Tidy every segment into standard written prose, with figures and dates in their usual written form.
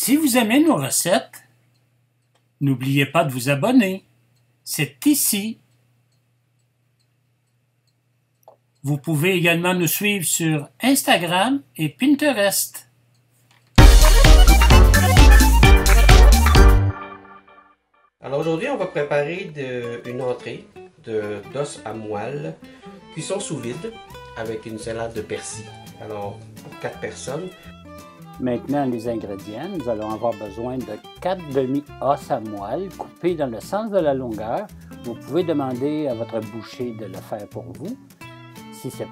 Si vous aimez nos recettes, n'oubliez pas de vous abonner. C'est ici. Vous pouvez également nous suivre sur Instagram et Pinterest. Alors aujourd'hui, on va préparer une entrée d'os à moelle, cuisson sous vide, avec une salade de persil. Alors, pour 4 personnes. Maintenant, les ingrédients, nous allons avoir besoin de 4 demi-os à moelle coupés dans le sens de la longueur. Vous pouvez demander à votre boucher de le faire pour vous, si ce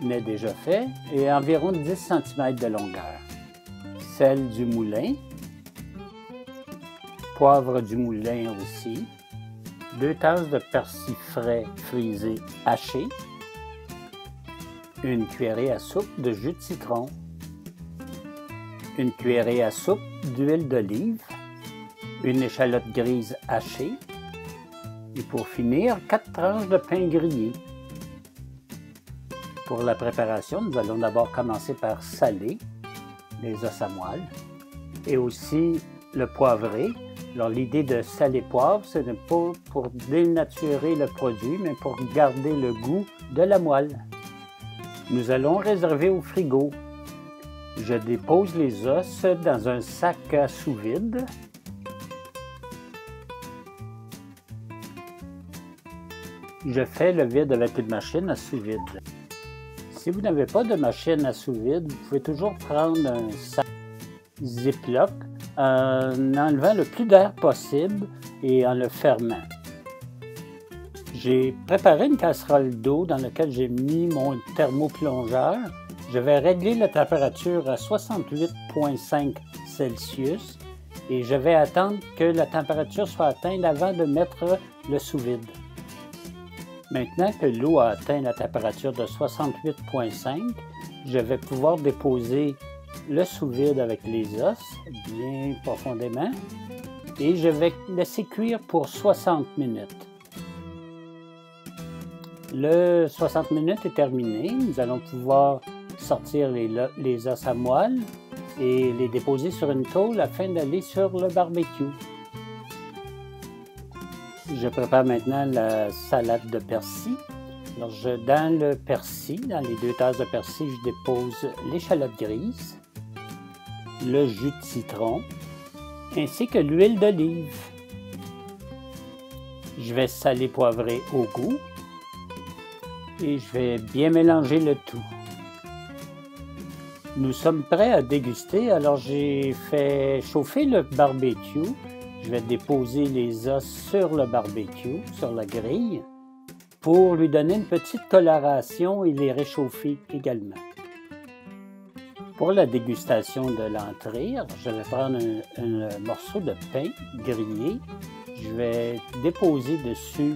n'est déjà fait, et environ 10 cm de longueur. Sel du moulin, poivre du moulin aussi, 2 tasses de persil frais frisé haché, une cuillerée à soupe de jus de citron, une cuillerée à soupe d'huile d'olive, une échalote grise hachée et pour finir, 4 tranches de pain grillé. Pour la préparation, nous allons d'abord commencer par saler les os à moelle et aussi le poivrer. Alors l'idée de saler poivre, ce n'est pas pour dénaturer le produit, mais pour garder le goût de la moelle. Nous allons réserver au frigo. Je dépose les os dans un sac à sous-vide. Je fais le vide avec une machine à sous-vide. Si vous n'avez pas de machine à sous-vide, vous pouvez toujours prendre un sac Ziploc en enlevant le plus d'air possible et en le fermant. J'ai préparé une casserole d'eau dans laquelle j'ai mis mon thermoplongeur. Je vais régler la température à 68,5 Celsius et je vais attendre que la température soit atteinte avant de mettre le sous-vide. Maintenant que l'eau a atteint la température de 68,5, je vais pouvoir déposer le sous-vide avec les os bien profondément et je vais laisser cuire pour 60 minutes. Le 60 minutes est terminé. Nous allons pouvoir sortir les os à moelle et les déposer sur une tôle afin d'aller sur le barbecue. Je prépare maintenant la salade de persil. Alors dans le persil, dans les 2 tasses de persil, je dépose l'échalote grise, le jus de citron, ainsi que l'huile d'olive. Je vais saler poivrer au goût et je vais bien mélanger le tout. Nous sommes prêts à déguster, alors j'ai fait chauffer le barbecue. Je vais déposer les os sur le barbecue, sur la grille, pour lui donner une petite coloration et les réchauffer également. Pour la dégustation de l'entrée, je vais prendre un morceau de pain grillé. Je vais déposer dessus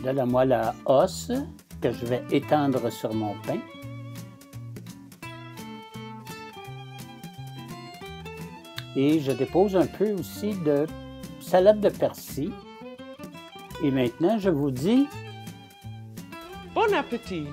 de la moelle à os que je vais étendre sur mon pain. Et je dépose un peu aussi de salade de persil. Et maintenant, je vous dis... Bon appétit!